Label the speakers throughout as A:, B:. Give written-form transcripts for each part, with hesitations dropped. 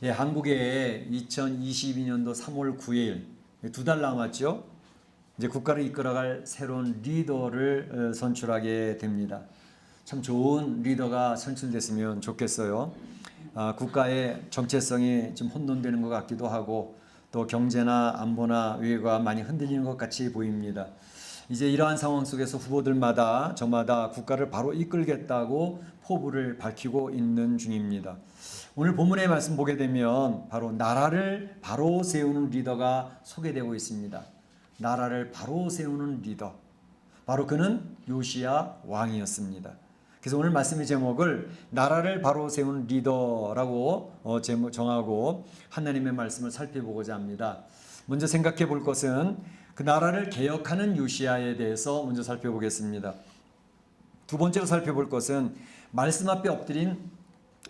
A: 예, 한국에 2022년도 3월 9일 두 달 남았죠. 이제 국가를 이끌어갈 새로운 리더를 선출하게 됩니다. 참 좋은 리더가 선출됐으면 좋겠어요. 국가의 정체성이 좀 혼돈되는 것 같기도 하고 또 경제나 안보나 외교가 많이 흔들리는 것 같이 보입니다. 이제 이러한 상황 속에서 후보들마다 저마다 국가를 바로 이끌겠다고 포부를 밝히고 있는 중입니다. 오늘 본문의 말씀 보게 되면 바로 나라를 바로 세우는 리더가 소개되고 있습니다. 나라를 바로 세우는 리더. 바로 그는 요시야 왕이었습니다. 그래서 오늘 말씀의 제목을 나라를 바로 세우는 리더라고 정하고 하나님의 말씀을 살펴보고자 합니다. 먼저 생각해 볼 것은 그 나라를 개혁하는 요시야에 대해서 먼저 살펴보겠습니다. 두 번째로 살펴볼 것은 말씀 앞에 엎드린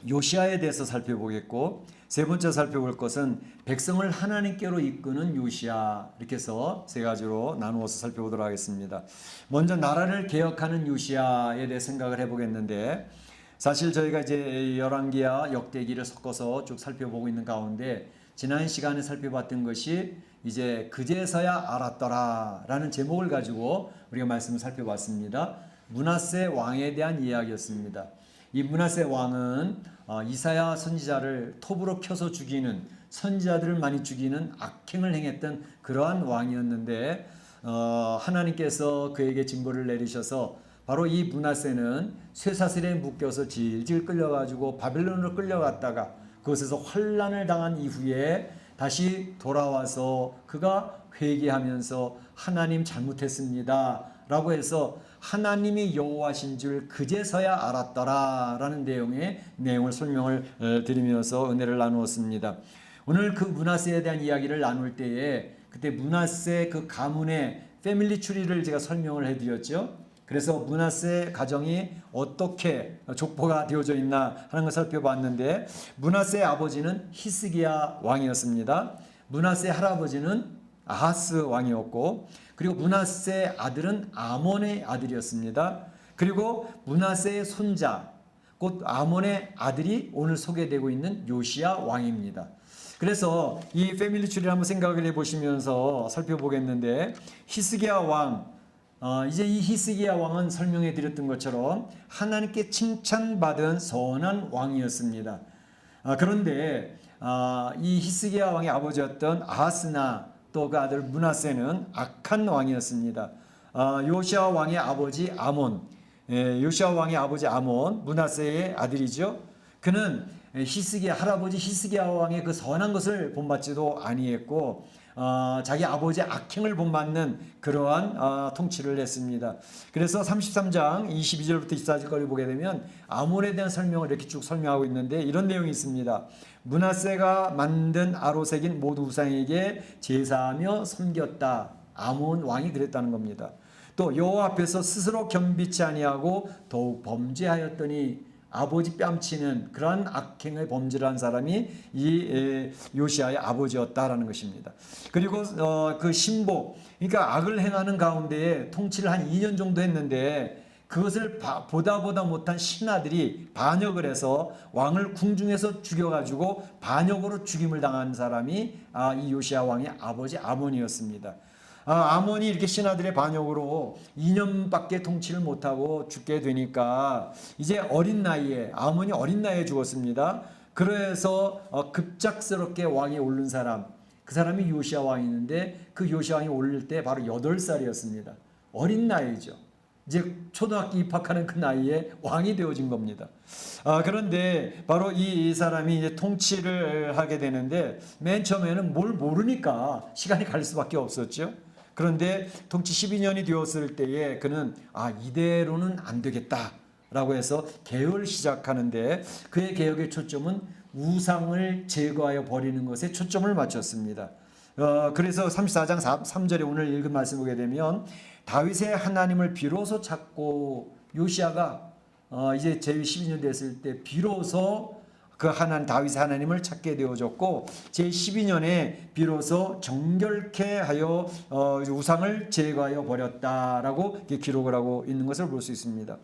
A: 요시야에 대해서 살펴보겠고, 세 번째 살펴볼 것은 백성을 하나님께로 이끄는 요시야, 이렇게 해서 세 가지로 나누어서 살펴보도록 하겠습니다. 먼저 나라를 개혁하는 요시야에 대해 생각을 해보겠는데, 사실 저희가 이제 열왕기와 역대기를 섞어서 쭉 살펴보고 있는 가운데 지난 시간에 살펴봤던 것이 이제 그제서야 알았더라 라는 제목을 가지고 우리가 말씀을 살펴봤습니다. 므낫세 왕에 대한 이야기였습니다. 이 므낫세 왕은 이사야 선지자를 톱으로 켜서 죽이는, 선지자들을 많이 죽이는 악행을 행했던 그러한 왕이었는데 하나님께서 그에게 징벌을 내리셔서 바로 이 므낫세는 쇠사슬에 묶여서 질질 끌려가지고 바벨론으로 끌려갔다가 그것에서 환난을 당한 이후에 다시 돌아와서 그가 회개하면서 하나님 잘못했습니다 라고 해서 하나님이 여호와신 줄 그제서야 알았더라 라는 내용을 설명을 드리면서 은혜를 나누었습니다. 오늘 그 므낫세에 대한 이야기를 나눌 때에 그때 므낫세 그 가문의 패밀리 트리를 제가 설명을 해드렸죠. 그래서 므낫세 가정이 어떻게 족보가 되어져 있나 하는 것을 살펴봤는데, 므낫세의 아버지는 히스기야 왕이었습니다. 므낫세의 할아버지는 아하스 왕이었고, 그리고 므낫세의 아들은 아몬의 아들이었습니다. 그리고 므낫세의 손자, 곧 아몬의 아들이 오늘 소개되고 있는 요시야 왕입니다. 그래서 이 패밀리 트리를 한번 생각을 해보시면서 살펴보겠는데, 히스기야 왕, 이제 이 히스기야 왕은 설명해 드렸던 것처럼 하나님께 칭찬받은 선한 왕이었습니다. 그런데 이 히스기야 왕의 아버지였던 아하스나 또 그 아들 므낫세는 악한 왕이었습니다. 요시야 왕의 아버지 아몬, 요시야 왕의 아버지 아몬, 므낫세의 아들이죠. 그는 히스기야 할아버지 히스기야 왕의 그 선한 것을 본받지도 아니했고 자기 아버지의 악행을 본받는 그러한 통치를 했습니다. 그래서 33장 22절부터 24절까지 보게 되면 아몬에 대한 설명을 이렇게 쭉 설명하고 있는데 이런 내용이 있습니다. 므낫세가 만든 아로색인 모두 우상에게 제사하며 섬겼다. 아몬 왕이 그랬다는 겁니다. 또 여호와 앞에서 스스로 겸비치 아니하고 더욱 범죄하였더니 아버지 뺨치는 그러한 악행의 범죄를 한 사람이 이 요시야의 아버지였다라는 것입니다. 그리고 그 신복, 그러니까 악을 행하는 가운데에 통치를 한 2년 정도 했는데 그것을 보다 못한 신하들이 반역을 해서 왕을 궁중에서 죽여가지고 반역으로 죽임을 당한 사람이 이 요시야 왕의 아버지 아몬이었습니다. 아몬이 이렇게 신하들의 반역으로 2년밖에 통치를 못하고 죽게 되니까 이제 아몬이 어린 나이에 죽었습니다. 그래서 급작스럽게 왕에 오른 사람, 그 사람이 요시야 왕이었는데 그 요시야 왕이 오를 때 바로 8살이었습니다. 어린 나이죠. 이제 초등학교 입학하는 그 나이에 왕이 되어진 겁니다. 그런데 바로 이 사람이 이제 통치를 하게 되는데 맨 처음에는 뭘 모르니까 시간이 갈 수밖에 없었죠. 그런데 통치 12년이 되었을 때에 그는 이대로는 안 되겠다라고 해서 개혁을 시작하는데 그의 개혁의 초점은 우상을 제거하여 버리는 것에 초점을 맞췄습니다. 그래서 34장 3절에 오늘 읽은 말씀 보게 되면 다윗의 하나님을 비로소 찾고 요시야가 이제 제위 12년 됐을 때 비로소 그 다윗의 하나님을 찾게 되어졌고 제12년에 비로소 정결케 하여 우상을 제거하여 버렸다라고 기록을 하고 있는 것을 볼 수 있습니다.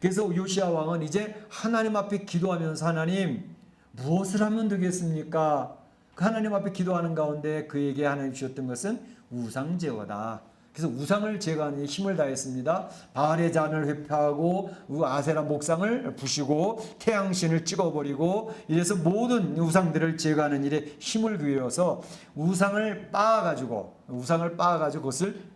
A: 그래서 요시야 왕은 이제 하나님 앞에 기도하면서 하나님 무엇을 하면 되겠습니까? 그 하나님 앞에 기도하는 가운데 그에게 하나님 주셨던 것은 우상 제거다. 그래서 우상을 제거하는 데 힘을 다했습니다. 바알의 잔을 회파하고 아세라 목상을 부시고 태양신을 찍어버리고 이래서 모든 우상들을 제거하는 일에 힘을 기울여서 우상을 빻아가지고 그것을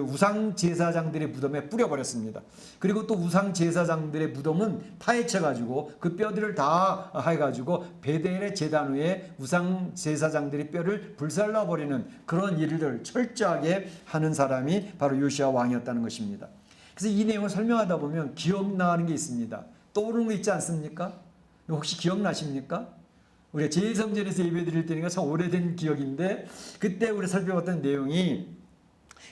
A: 우상 제사장들의 무덤에 뿌려버렸습니다. 그리고 또 우상 제사장들의 무덤은 파헤쳐가지고 그 뼈들을 다 해가지고 베델의 제단 위에 우상 제사장들의 뼈를 불살라버리는 그런 일을 철저하게 하는 사람이 바로 요시야 왕이었다는 것입니다. 그래서 이 내용을 설명하다 보면 기억나는 게 있습니다. 떠오르는 거 있지 않습니까? 혹시 기억나십니까? 우리가 제2성전에서 예배드릴 때니까 참 오래된 기억인데 그때 우리 살펴봤던 내용이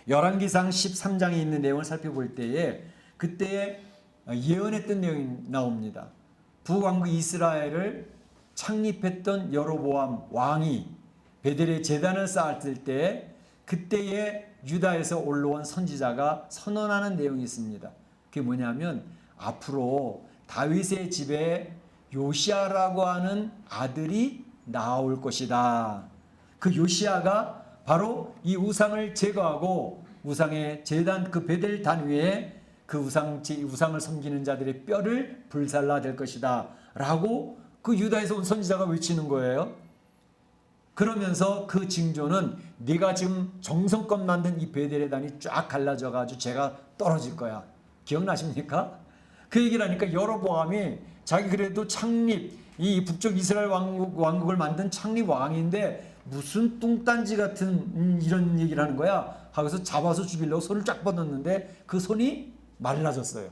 A: 열왕기상 13장에 있는 내용을 살펴볼 때에 그때 예언했던 내용이 나옵니다. 북왕국 이스라엘을 창립했던 여로보암 왕이 베델에 제단을 쌓았을 때 그때에 유다에서 올라온 선지자가 선언하는 내용이 있습니다. 그게 뭐냐면 앞으로 다윗의 집에 요시아라고 하는 아들이 나올 것이다. 그 요시아가 바로 이 우상을 제거하고 우상의 제단 그 베델 단 위에 그 우상을 섬기는 자들의 뼈를 불살라 될 것이다 라고 그 유다에서 온 선지자가 외치는 거예요. 그러면서 그 징조는 네가 지금 정성껏 만든 이 베델의 단이 쫙 갈라져 가지고 제가 떨어질 거야. 기억나십니까? 그 얘기를 하니까 여로보암이 자기 그래도 이 북쪽 이스라엘 왕국을 만든 창립 왕인데 무슨 뚱딴지 같은 이런 얘기를 하는 거야 하고서 잡아서 죽이려고 손을 쫙 뻗었는데 그 손이 말라졌어요.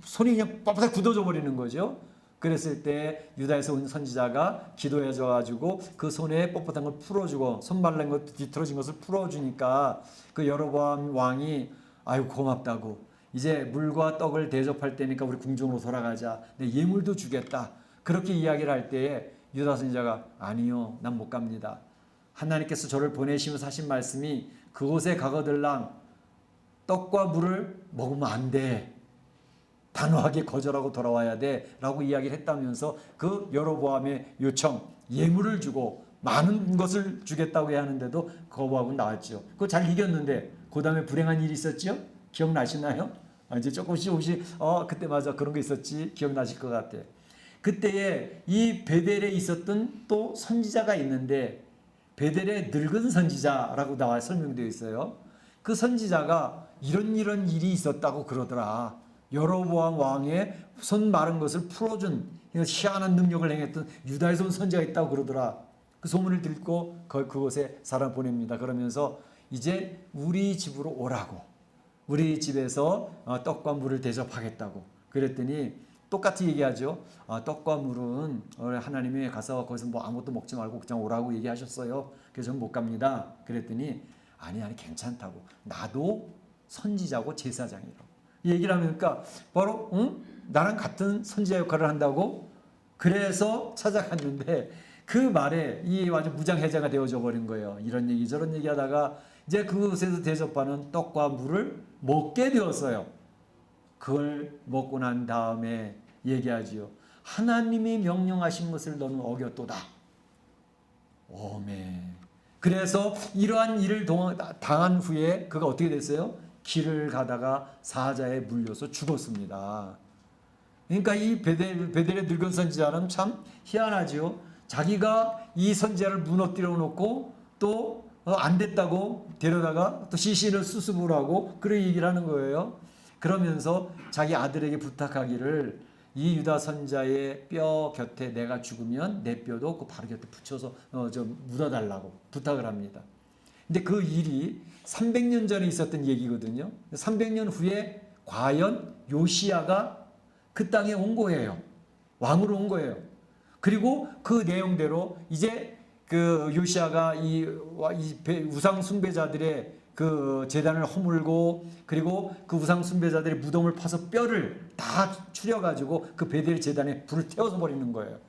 A: 손이 그냥 뻣뻣하게 굳어져 버리는 거죠. 그랬을 때 유다에서 온 선지자가 기도해줘 가지고 그 손에 뻣뻣한 걸 풀어주고 손 말린 것 뒤틀어진 것을 풀어주니까 그 여로보암 왕이 아유 고맙다고 이제 물과 떡을 대접할 때니까 우리 궁중으로 돌아가자. 내 예물도 주겠다. 그렇게 이야기를 할 때에 유다 선지자가 아니요 난 못 갑니다. 하나님께서 저를 보내시면서 하신 말씀이 그곳에 가거들랑 떡과 물을 먹으면 안 돼. 단호하게 거절하고 돌아와야 돼 라고 이야기를 했다면서 그 여로보암의 요청 예물을 주고 많은 것을 주겠다고 해야 하는데도 거부하고 나왔죠. 그거 잘 이겼는데 그 다음에 불행한 일이 있었죠. 기억나시나요? 이제 조금씩 그때 맞아 그런 거 있었지 기억나실 것 같아. 그때에 이 베델에 있었던 또 선지자가 있는데 베델의 늙은 선지자라고 나와 설명되어 있어요. 그 선지자가 이런 일이 있었다고 그러더라. 여로보암 왕의 손 마른 것을 풀어준 희한한 능력을 행했던 유다에서 온 선지자가 있다고 그러더라. 그 소문을 듣고 그곳에 사람 보냅니다. 그러면서 이제 우리 집으로 오라고. 우리 집에서 떡과 물을 대접하겠다고. 그랬더니 똑같이 얘기하죠. 떡과 물은 하나님이 가서 거기서 뭐 아무것도 먹지 말고 그냥 오라고 얘기하셨어요. 그래서 저는 못 갑니다. 그랬더니 아니 괜찮다고. 나도 선지자고 제사장이라고. 이 얘기를 하니까 바로 나랑 같은 선지자 역할을 한다고. 그래서 찾아갔는데 그 말에 이 완전 무장해제가 되어져 버린 거예요. 이런 얘기 저런 얘기 하다가 이제 그곳에서 대접하는 떡과 물을 먹게 되었어요. 그걸 먹고 난 다음에 얘기하지요. 하나님이 명령하신 것을 너는 어겼도다. 오메. 그래서 이러한 일을 당한 후에 그가 어떻게 됐어요? 길을 가다가 사자에 물려서 죽었습니다. 그러니까 이 베델의 늙은 선지자는 참 희한하지요. 자기가 이 선지자를 무너뜨려 놓고 또 안 됐다고 데려다가 또 시신을 수습을 하고 그런 얘기를 하는 거예요. 그러면서 자기 아들에게 부탁하기를 이 유다 선자의 뼈 곁에 내가 죽으면 내 뼈도 그 바로 곁에 붙여서 좀 묻어달라고 부탁을 합니다. 근데 그 일이 300년 전에 있었던 얘기거든요. 300년 후에 과연 요시야가 그 땅에 온 거예요. 왕으로 온 거예요. 그리고 그 내용대로 이제 그 요시야가 이 우상 숭배자들의 그 제단을 허물고 그리고 그 우상 숭배자들의 무덤을 파서 뼈를 다 추려가지고 그 베델 제단에 불을 태워서 버리는 거예요.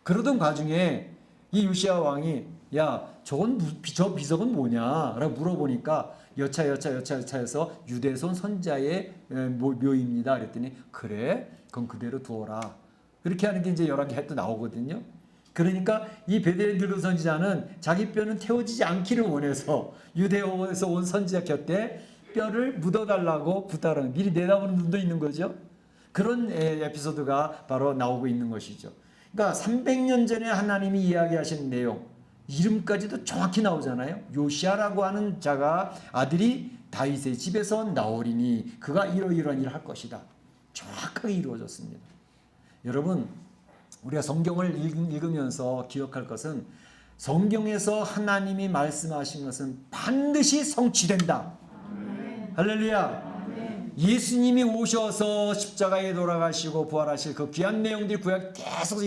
A: 그러던 과중에 이 요시야 왕이 야 저 비석은 뭐냐 라고 물어보니까 여차여차해서 유대에서 온 선지자의 묘입니다. 그랬더니 그래 그럼 그대로 두어라. 그렇게 하는 게 이제 열왕기에 또 나오거든요. 그러니까 이 베델 늙은 선지자는 자기 뼈는 태워지지 않기를 원해서 유대에서 온 선지자 곁에 뼈를 묻어달라고 부탁하는, 미리 내다보는 눈도 있는 거죠. 그런 에피소드가 바로 나오고 있는 것이죠. 그러니까 300년 전에 하나님이 이야기하신 내용, 이름까지도 정확히 나오잖아요. 요시아라고 하는 자가 아들이 다윗의 집에서 나오리니 그가 이러이러한 일을 할 것이다. 정확하게 이루어졌습니다. 여러분, 우리가 성경을 읽으면서 기억할 것은 성경에서 하나님이 말씀하신 것은 반드시 성취된다. 할렐루야. 예수님이 오셔서 십자가에 돌아가시고 부활하실 그 귀한 내용들이 구약에 계속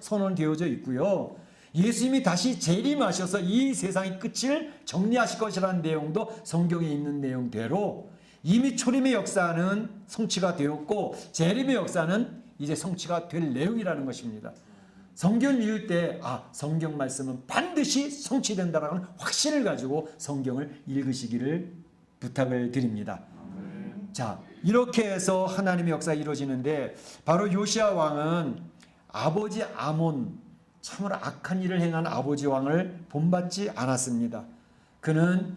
A: 선언되어져 있고요. 예수님이 다시 재림하셔서 이 세상의 끝을 정리하실 것이라는 내용도 성경에 있는 내용대로 이미 초림의 역사는 성취가 되었고 재림의 역사는 이제 성취가 될 내용이라는 것입니다. 성경을 읽을 때 성경 말씀은 반드시 성취된다라는 확신을 가지고 성경을 읽으시기를 부탁을 드립니다. 자, 이렇게 해서 하나님의 역사가 이루어지는데 바로 요시야 왕은 아버지 아몬, 참으로 악한 일을 행한 아버지 왕을 본받지 않았습니다. 그는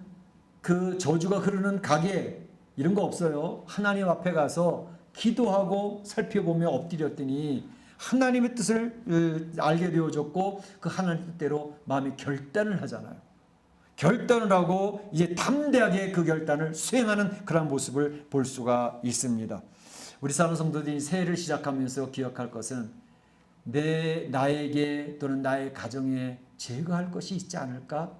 A: 그 저주가 흐르는 가게 이런 거 없어요. 하나님 앞에 가서 기도하고 살펴보며 엎드렸더니 하나님의 뜻을 알게 되어졌고 그 하나님 뜻대로 마음의 결단을 하잖아요. 결단을 하고 이제 담대하게 그 결단을 수행하는 그런 모습을 볼 수가 있습니다. 우리 사는 성도들이 새해를 시작하면서 기억할 것은 나에게 또는 나의 가정에 제거할 것이 있지 않을까?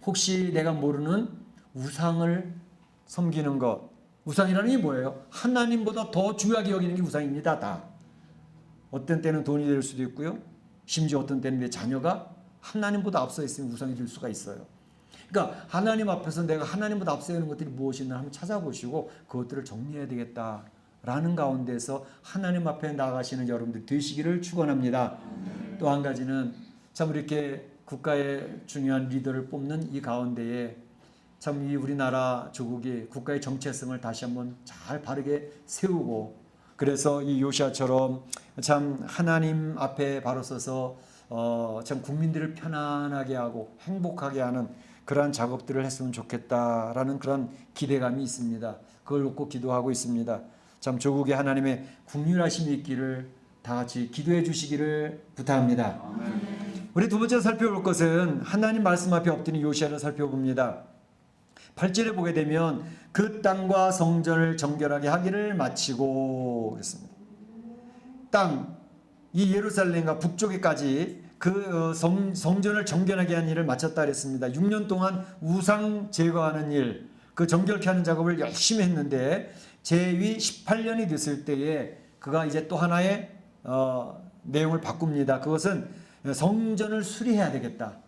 A: 혹시 내가 모르는 우상을 섬기는 것. 우상이라는 게 뭐예요? 하나님보다 더 중요하게 여기는 게 우상입니다. 다. 어떤 때는 돈이 될 수도 있고요. 심지어 어떤 때는 내 자녀가 하나님보다 앞서 있으면 우상이 될 수가 있어요. 그러니까 하나님 앞에서 내가 하나님보다 앞서 있는 것들이 무엇이나 한번 찾아보시고 그것들을 정리해야 되겠다라는 가운데서 하나님 앞에 나가시는 여러분들 되시기를 축원합니다. 또 한 가지는 참 이렇게 국가의 중요한 리더를 뽑는 이 가운데에 참 이 우리나라 조국이 국가의 정체성을 다시 한번 잘 바르게 세우고 그래서 이 요시아처럼 참 하나님 앞에 바로 서서 참 국민들을 편안하게 하고 행복하게 하는 그러한 작업들을 했으면 좋겠다라는 그런 기대감이 있습니다. 그걸 놓고 기도하고 있습니다. 참 조국에 하나님의 긍휼하심이 있기를 다 같이 기도해 주시기를 부탁합니다. 우리 두 번째 살펴볼 것은 하나님 말씀 앞에 엎드린 요시아를 살펴봅니다. 8절에 보게 되면 그 땅과 성전을 정결하게 하기를 마치고 그랬습니다. 땅, 이 예루살렘과 북쪽에까지 그 성전을 정결하게 한 일을 마쳤다 그랬습니다. 6년 동안 우상 제거하는 일, 그 정결케 하는 작업을 열심히 했는데 제위 18년이 됐을 때에 그가 이제 또 하나의 내용을 바꿉니다. 그것은 성전을 수리해야 되겠다.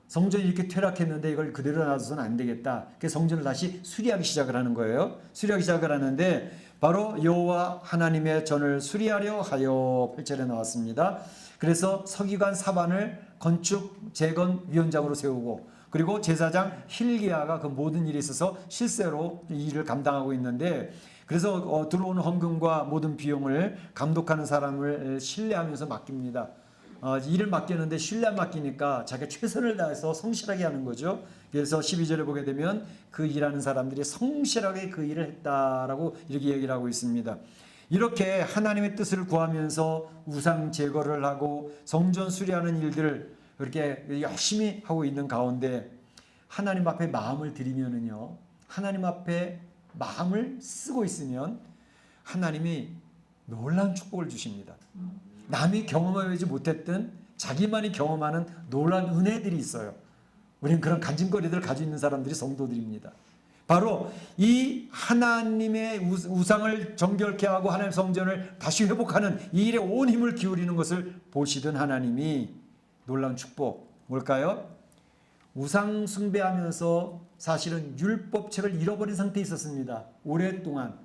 A: 성전이 이렇게 퇴락했는데 이걸 그대로 놔둬서는 안 되겠다. 그래서 성전을 다시 수리하기 시작을 하는 거예요. 수리하기 시작을 하는데 바로 여호와 하나님의 전을 수리하려 하여 8절에 나왔습니다. 그래서 서기관 사반을 건축 재건 위원장으로 세우고 그리고 제사장 힐기야가 그 모든 일에 있어서 실세로 이 일을 감당하고 있는데 그래서 들어오는 헌금과 모든 비용을 감독하는 사람을 신뢰하면서 맡깁니다. 일을 맡기는데 신뢰 맡기니까 자기가 최선을 다해서 성실하게 하는 거죠. 그래서 12절에 보게 되면 그 일하는 사람들이 성실하게 그 일을 했다라고 이렇게 얘기를 하고 있습니다. 이렇게 하나님의 뜻을 구하면서 우상 제거를 하고 성전 수리하는 일들을 그렇게 열심히 하고 있는 가운데 하나님 앞에 마음을 드리면은요, 하나님 앞에 마음을 쓰고 있으면 하나님이 놀라운 축복을 주십니다. 남이 경험하지 못했던 자기만이 경험하는 놀라운 은혜들이 있어요. 우리는 그런 간증거리들을 가지고 있는 사람들이 성도들입니다. 바로 이 하나님의 우상을 정결케 하고 하나님의 성전을 다시 회복하는 이 일에 온 힘을 기울이는 것을 보시던 하나님이 놀라운 축복 뭘까요? 우상 숭배하면서 사실은 율법책을 잃어버린 상태에 있었습니다. 오랫동안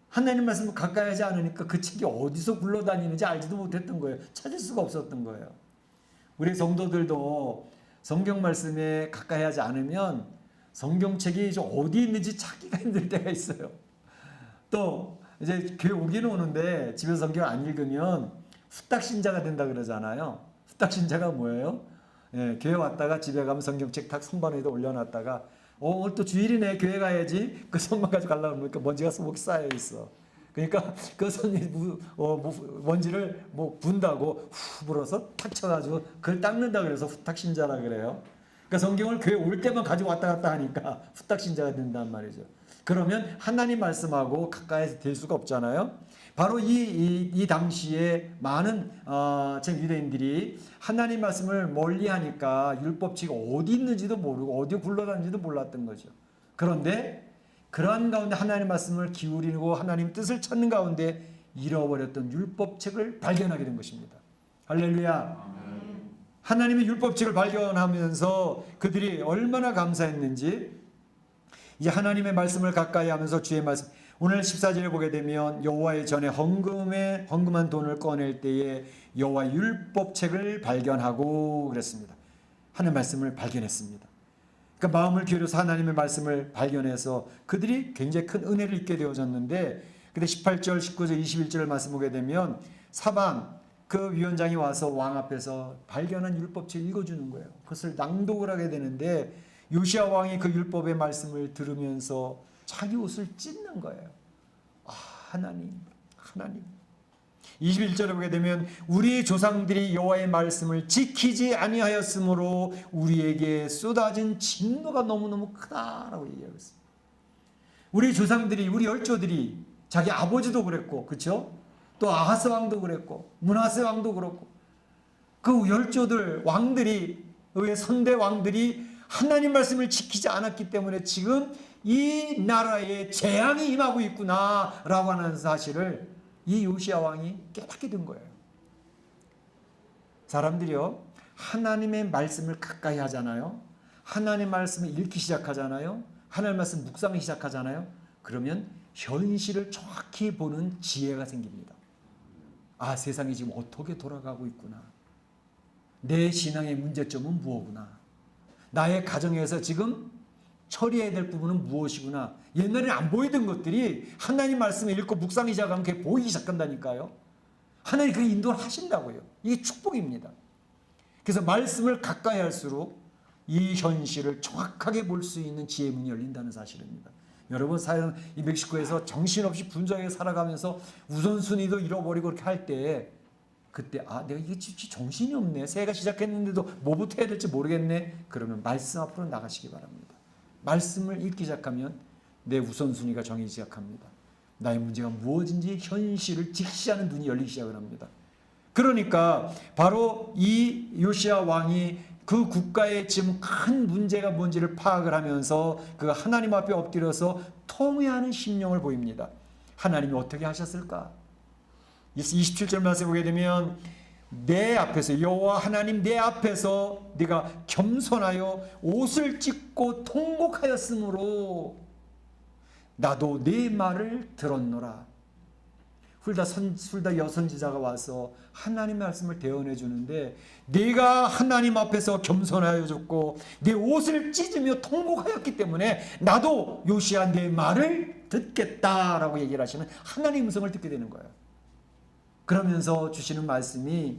A: 하나님 말씀을 가까이 하지 않으니까 그 책이 어디서 굴러다니는지 알지도 못했던 거예요. 찾을 수가 없었던 거예요. 우리 성도들도 성경 말씀에 가까이 하지 않으면 성경책이 어디 있는지 찾기가 힘들 때가 있어요. 또 이제 교회 오기는 오는데 집에서 성경 안 읽으면 후딱 신자가 된다 그러잖아요. 후딱 신자가 뭐예요? 예, 교회 왔다가 집에 가면 성경책 탁 선반 위에다 올려놨다가 오늘 또 주일이네 교회 가야지 그 선반 가지고 가려고 하니까 먼지가 수북 쌓여 있어. 그러니까 그 먼지를 뭐 분다고 후 불어서 탁 쳐가지고 그걸 닦는다 그래서 후딱 신자라 그래요. 그러니까 성경을 교회 올 때만 가지고 왔다 갔다 하니까 후딱 신자가 된단 말이죠. 그러면 하나님 말씀하고 가까이서 될 수가 없잖아요. 바로 이 당시에 많은 유대인들이 하나님 말씀을 멀리하니까 율법칙이 어디 있는지도 모르고 어디 굴러다니는지도 몰랐던 거죠. 그런데 그러한 가운데 하나님 말씀을 기울이고 하나님 뜻을 찾는 가운데 잃어버렸던 율법책을 발견하게 된 것입니다. 할렐루야. 하나님의 율법책을 발견하면서 그들이 얼마나 감사했는지 이제 하나님의 말씀을 가까이 하면서 주의 말씀 오늘 14절에 보게 되면 여호와의 전에 헌금한 돈을 꺼낼 때에 여호와 율법책을 발견하고 그랬습니다. 하나님의 말씀을 발견했습니다. 그러니까 마음을 기울여서 하나님의 말씀을 발견해서 그들이 굉장히 큰 은혜를 입게 되어졌는데 근데 18절, 19절, 21절을 말씀 보게 되면 사방 그 위원장이 와서 왕 앞에서 발견한 율법책을 읽어주는 거예요. 그것을 낭독을 하게 되는데 요시야 왕이 그 율법의 말씀을 들으면서 자기 옷을 찢는 거예요. 하나님. 21절에 보게 되면 우리 조상들이 여호와의 말씀을 지키지 아니하였으므로 우리에게 쏟아진 진노가 너무너무 크다라고 얘기하고 있습니다. 우리 조상들이 우리 열조들이 자기 아버지도 그랬고 그렇죠? 또 아하스 왕도 그랬고 므낫세 왕도 그렇고 그 열조들 왕들이 의 선대 왕들이 하나님 말씀을 지키지 않았기 때문에 지금 이 나라에 재앙이 임하고 있구나라고 하는 사실을 이 요시야 왕이 깨닫게 된 거예요. 사람들이요 하나님의 말씀을 가까이 하잖아요. 하나님의 말씀을 읽기 시작하잖아요. 하나님의 말씀 묵상하기 시작하잖아요. 그러면 현실을 정확히 보는 지혜가 생깁니다. 세상이 지금 어떻게 돌아가고 있구나. 내 신앙의 문제점은 무엇구나. 나의 가정에서 지금 처리해야 될 부분은 무엇이구나. 옛날에는 안 보이던 것들이 하나님 말씀을 읽고 묵상하기 시작하면 그게 보이기 시작한다니까요. 하나님 그 인도를 하신다고요. 이게 축복입니다. 그래서 말씀을 가까이 할수록 이 현실을 정확하게 볼 수 있는 지혜의 문이 열린다는 사실입니다. 여러분 사연 이 멕시코에서 정신없이 분주하게 살아가면서 우선순위도 잃어버리고 그렇게 할 때 그때 내가 이게 정신이 없네. 새해가 시작했는데도 뭐부터 해야 될지 모르겠네. 그러면 말씀 앞으로 나가시기 바랍니다. 말씀을 읽기 시작하면 내 우선순위가 정해지기 시작합니다. 나의 문제가 무엇인지 현실을 직시하는 눈이 열리기 시작을 합니다. 그러니까 바로 이 요시야 왕이 그 국가의 지금 큰 문제가 뭔지를 파악을 하면서 그 하나님 앞에 엎드려서 통회하는 심령을 보입니다. 하나님이 어떻게 하셨을까? 27절 말씀 보게 되면 내 앞에서 여호와 하나님 내 앞에서 네가 겸손하여 옷을 찢고 통곡하였으므로 나도 네 말을 들었노라. 훌다 여선지자가 와서 하나님의 말씀을 대언해 주는데 네가 하나님 앞에서 겸손하여 줬고 내 옷을 찢으며 통곡하였기 때문에 나도 요시야 내 말을 듣겠다라고 얘기를 하시는 하나님의 음성을 듣게 되는 거예요. 그러면서 주시는 말씀이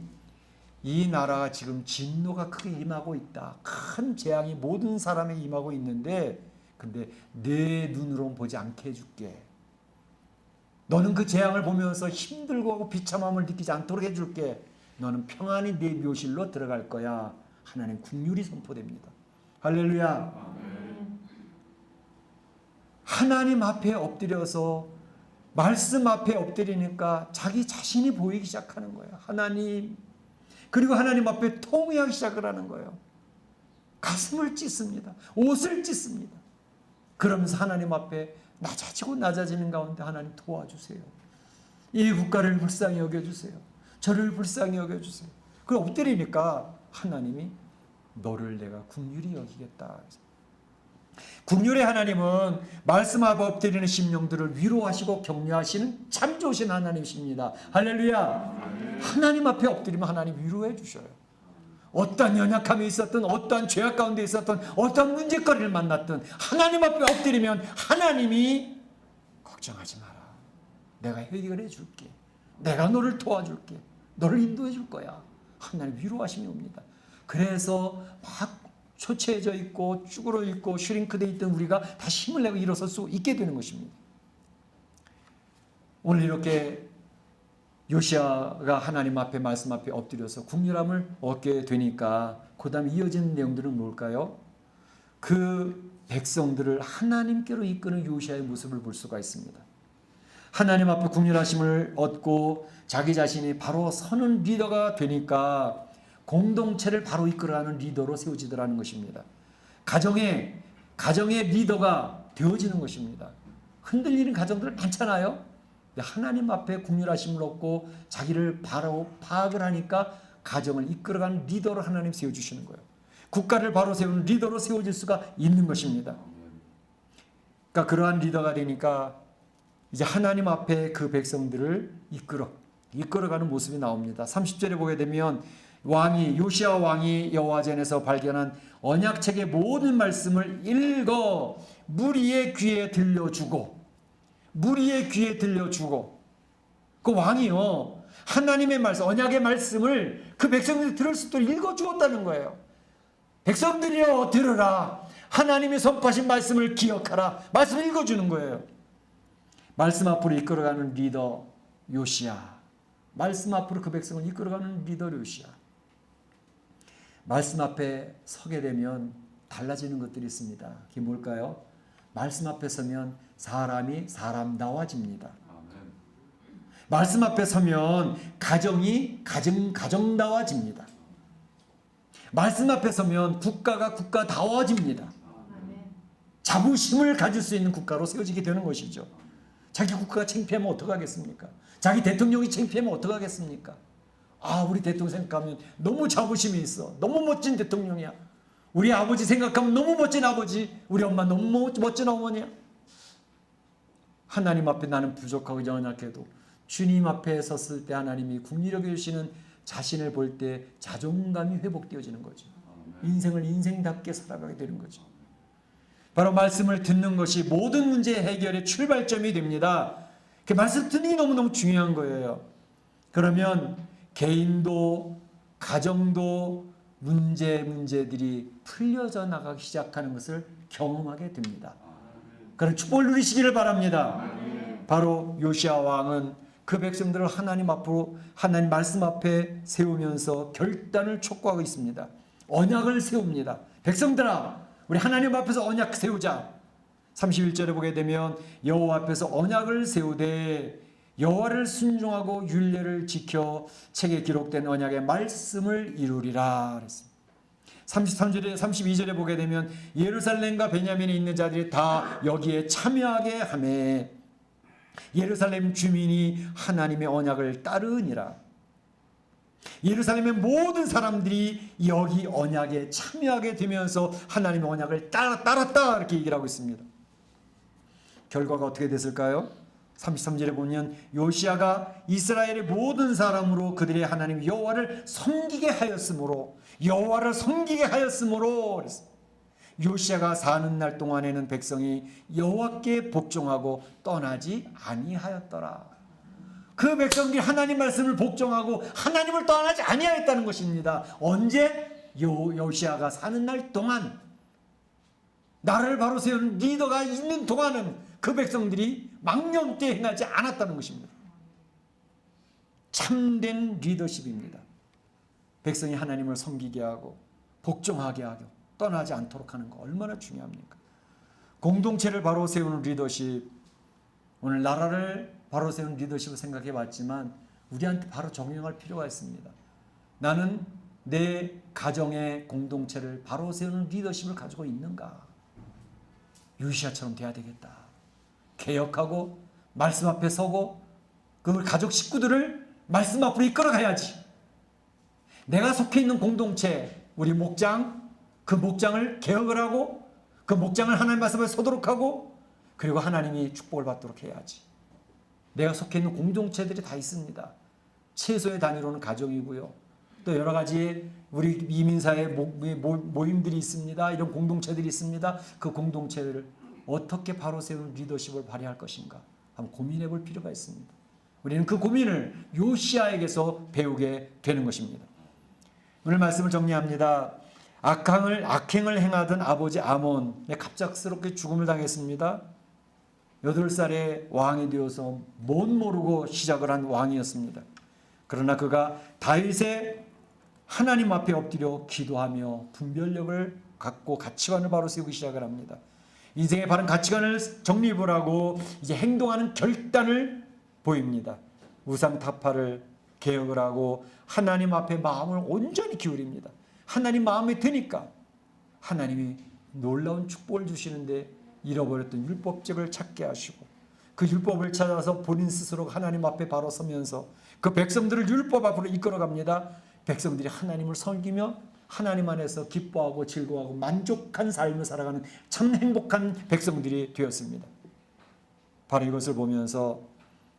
A: 이 나라가 지금 진노가 크게 임하고 있다. 큰 재앙이 모든 사람에게 임하고 있는데 근데 내 눈으로는 보지 않게 해줄게. 너는 그 재앙을 보면서 힘들고 하고 비참함을 느끼지 않도록 해줄게. 너는 평안히 내 묘실로 들어갈 거야. 하나님 긍휼이 선포됩니다. 할렐루야. 하나님 앞에 엎드려서 말씀 앞에 엎드리니까 자기 자신이 보이기 시작하는 거예요. 하나님. 그리고 하나님 앞에 통회하기 시작을 하는 거예요. 가슴을 찢습니다. 옷을 찢습니다. 그러면서 하나님 앞에 낮아지는 가운데 하나님 도와주세요. 이 국가를 불쌍히 여겨주세요. 저를 불쌍히 여겨주세요. 그걸 엎드리니까 하나님이 너를 내가 긍휼히 여기겠다. 긍휼의 하나님은 말씀 앞에 엎드리는 심령들을 위로하시고 격려하시는 참 좋으신 하나님이십니다. 할렐루야. 하나님 앞에 엎드리면 하나님 위로해 주셔요. 어떠한 연약함이 있었든 어떠한 죄악 가운데 있었든 어떠한 문제거리를 만났든 하나님 앞에 엎드리면 하나님이 걱정하지 마라. 내가 해결해 줄게. 내가 너를 도와줄게. 너를 인도해 줄 거야. 하나님 위로하심이 옵니다. 그래서 막 초췌해져 있고 쭈그러 있고 슈링크되어 있던 우리가 다시 힘을 내고 일어설 수 있게 되는 것입니다. 오늘 이렇게 요시아가 하나님 앞에 말씀 앞에 엎드려서 국률함을 얻게 되니까 그 다음에 이어지는 내용들은 뭘까요? 그 백성들을 하나님께로 이끄는 요시아의 모습을 볼 수가 있습니다. 하나님 앞에 국률하심을 얻고 자기 자신이 바로 서는 리더가 되니까 공동체를 바로 이끌어가는 리더로 세워지더라는 것입니다. 가정의 리더가 되어지는 것입니다. 흔들리는 가정들 많잖아요. 하나님 앞에 국률하심을 얻고 자기를 바로 파악을 하니까 가정을 이끌어가는 리더로 하나님 세워주시는 거예요. 국가를 바로 세우는 리더로 세워질 수가 있는 것입니다. 그러니까 그러한 리더가 되니까 이제 하나님 앞에 그 백성들을 이끌어가는 모습이 나옵니다. 30절에 보게 되면 요시아 왕이 여호와전에서 발견한 언약책의 모든 말씀을 읽어 무리의 귀에 들려주고 그 왕이요 하나님의 말씀 언약의 말씀을 그 백성들이 들을 수 있도록 읽어주었다는 거예요. 백성들이여 들으라. 하나님의 선포하신 말씀을 기억하라. 말씀을 읽어주는 거예요. 말씀 앞으로 이끌어가는 리더 요시아. 말씀 앞으로 그 백성을 이끌어가는 리더 요시아. 말씀 앞에 서게 되면 달라지는 것들이 있습니다. 그게 뭘까요? 말씀 앞에 서면 사람이 사람다워집니다. 말씀 앞에 서면 가정이 가정다워집니다. 말씀 앞에 서면 국가가 국가다워집니다. 자부심을 가질 수 있는 국가로 세워지게 되는 것이죠. 자기 국가가 창피하면 어떡하겠습니까? 자기 대통령이 창피하면 어떡하겠습니까? 우리 대통령 생각하면 너무 자부심이 있어. 너무 멋진 대통령이야. 우리 아버지 생각하면 너무 멋진 아버지. 우리 엄마 너무 멋진 어머니야. 하나님 앞에 나는 부족하고 연약해도 주님 앞에 섰을 때 하나님이 국리력해 주시는 자신을 볼 때 자존감이 회복되어지는 거죠. 인생을 인생답게 살아가게 되는 거죠. 바로 말씀을 듣는 것이 모든 문제 해결의 출발점이 됩니다. 그 말씀 듣는 게 너무너무 중요한 거예요. 그러면 개인도 가정도 문제들이 풀려져 나가기 시작하는 것을 경험하게 됩니다. 그런 축복을 누리시기를 바랍니다. 바로 요시아 왕은 그 백성들을 하나님 말씀 앞에 세우면서 결단을 촉구하고 있습니다. 언약을 세웁니다. 백성들아, 우리 하나님 앞에서 언약 세우자. 31절에 보게 되면 여호와 앞에서 언약을 세우되 여호와를 순종하고 율례를 지켜 책에 기록된 언약의 말씀을 이루리라 그랬습니다. 32절에 보게 되면 예루살렘과 베냐민에 있는 자들이 다 여기에 참여하게 하매 예루살렘 주민이 하나님의 언약을 따르니라. 예루살렘의 모든 사람들이 여기 언약에 참여하게 되면서 하나님의 언약을 따랐다 이렇게 얘기를 하고 있습니다. 결과가 어떻게 됐을까요? 33절에 보면 요시아가 이스라엘의 모든 사람으로 그들의 하나님 여호와를 섬기게 하였으므로 요시아가 사는 날 동안에는 백성이 여호와께 복종하고 떠나지 아니하였더라. 그 백성들이 하나님 말씀을 복종하고 하나님을 떠나지 아니하였다는 것입니다. 언제? 요시아가 사는 날 동안, 나를 바로 세우는 리더가 있는 동안은 그 백성들이 망령되이 행하지 않았다는 것입니다. 참된 리더십입니다. 백성이 하나님을 섬기게 하고 복종하게 하고 떠나지 않도록 하는 거 얼마나 중요합니까? 공동체를 바로 세우는 리더십, 오늘 나라를 바로 세우는 리더십을 생각해 봤지만 우리한테 바로 적용할 필요가 있습니다. 나는 내 가정의 공동체를 바로 세우는 리더십을 가지고 있는가? 요시아처럼 돼야 되겠다. 개혁하고 말씀 앞에 서고 그 가족 식구들을 말씀 앞으로 이끌어 가야지. 내가 속해 있는 공동체, 우리 목장, 그 목장을 개혁을 하고 그 목장을 하나님 말씀에 서도록 하고 그리고 하나님이 축복을 받도록 해야지. 내가 속해 있는 공동체들이 다 있습니다. 최소의 단위로는 가정이고요. 또 여러 가지 우리 이민사회 모임들이 있습니다. 이런 공동체들이 있습니다. 그 공동체를 어떻게 바로 세우는 리더십을 발휘할 것인가 한번 고민해 볼 필요가 있습니다. 우리는 그 고민을 요시아에게서 배우게 되는 것입니다. 오늘 말씀을 정리합니다. 악행을 행하던 아버지 아몬 갑작스럽게 죽음을 당했습니다. 8살에 왕이 되어서 못 모르고 시작을 한 왕이었습니다. 그러나 그가 다윗의 하나님 앞에 엎드려 기도하며 분별력을 갖고 가치관을 바로 세우기 시작을 합니다. 인생의 바른 가치관을 정립을 하고 이제 행동하는 결단을 보입니다. 우상 타파를 개혁을 하고 하나님 앞에 마음을 온전히 기울입니다. 하나님 마음에 드니까 하나님이 놀라운 축복을 주시는데 잃어버렸던 율법책을 찾게 하시고 그 율법을 찾아서 본인 스스로 하나님 앞에 바로 서면서 그 백성들을 율법 앞으로 이끌어갑니다. 백성들이 하나님을 섬기며 하나님 안에서 기뻐하고 즐거워하고 만족한 삶을 살아가는 참 행복한 백성들이 되었습니다. 바로 이것을 보면서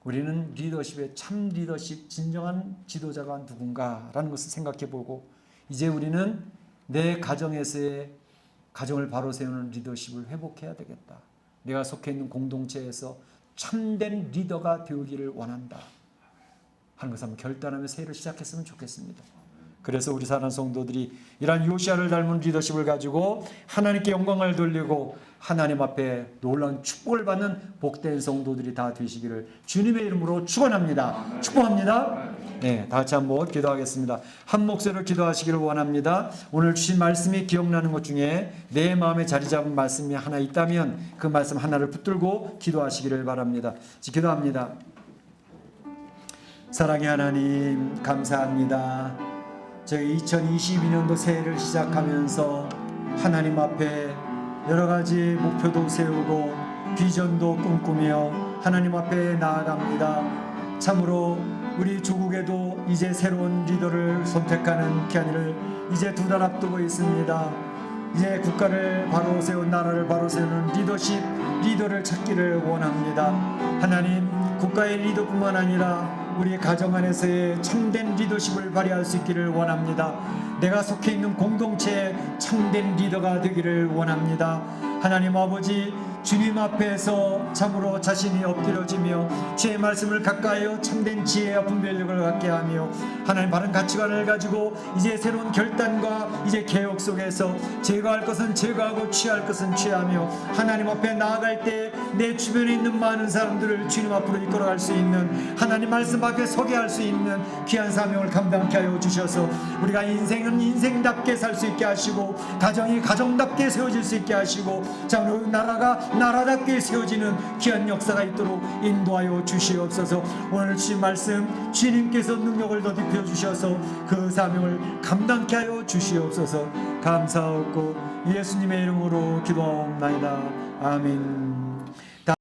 A: 우리는 리더십의 참 리더십, 진정한 지도자가 누군가라는 것을 생각해보고 이제 우리는 내 가정에서의 가정을 바로 세우는 리더십을 회복해야 되겠다. 내가 속해 있는 공동체에서 참된 리더가 되기를 원한다 하는 것을 한번 결단하며 새해를 시작했으면 좋겠습니다. 그래서 우리 사랑하는 성도들이 이러한 요시아를 닮은 리더십을 가지고 하나님께 영광을 돌리고 하나님 앞에 놀라운 축복을 받는 복된 성도들이 다 되시기를 주님의 이름으로 축원합니다. 축복합니다. 네, 다 같이 한번 기도하겠습니다. 한 목소리로 기도하시기를 원합니다. 오늘 주신 말씀이 기억나는 것 중에 내 마음에 자리 잡은 말씀이 하나 있다면 그 말씀 하나를 붙들고 기도하시기를 바랍니다. 기도합니다. 사랑의 하나님 감사합니다. 저희 2022년도 새해를 시작하면서 하나님 앞에 여러 가지 목표도 세우고 비전도 꿈꾸며 하나님 앞에 나아갑니다. 참으로 우리 조국에도 이제 새로운 리더를 선택하는 기한을 이제 2달 앞두고 있습니다. 이제 국가를 바로 세운 나라를 바로 세우는 리더를 찾기를 원합니다. 하나님 국가의 리더뿐만 아니라 우리 가정 안에서의 참된 리더십을 발휘할 수 있기를 원합니다. 내가 속해 있는 공동체의 참된 리더가 되기를 원합니다. 하나님 아버지 주님 앞에서 참으로 자신이 엎드려지며 주의 말씀을 가까이어 참된 지혜와 분별력을 갖게 하며 하나님 바른 가치관을 가지고 이제 새로운 결단과 이제 개혁 속에서 제거할 것은 제거하고 취할 것은 취하며 하나님 앞에 나아갈 때 내 주변에 있는 많은 사람들을 주님 앞으로 이끌어갈 수 있는 하나님 말씀 앞에 서게 할 수 있는 귀한 사명을 감당케 하여 주셔서 우리가 인생은 인생답게 살 수 있게 하시고 가정이 가정답게 세워질 수 있게 하시고 참으로 나라가 나라답게 세워지는 귀한 역사가 있도록 인도하여 주시옵소서. 오늘 주신 말씀 주님께서 능력을 더 입혀 주셔서 그 사명을 감당케 하여 주시옵소서. 감사하고 예수님의 이름으로 기도하옵나이다. 아멘.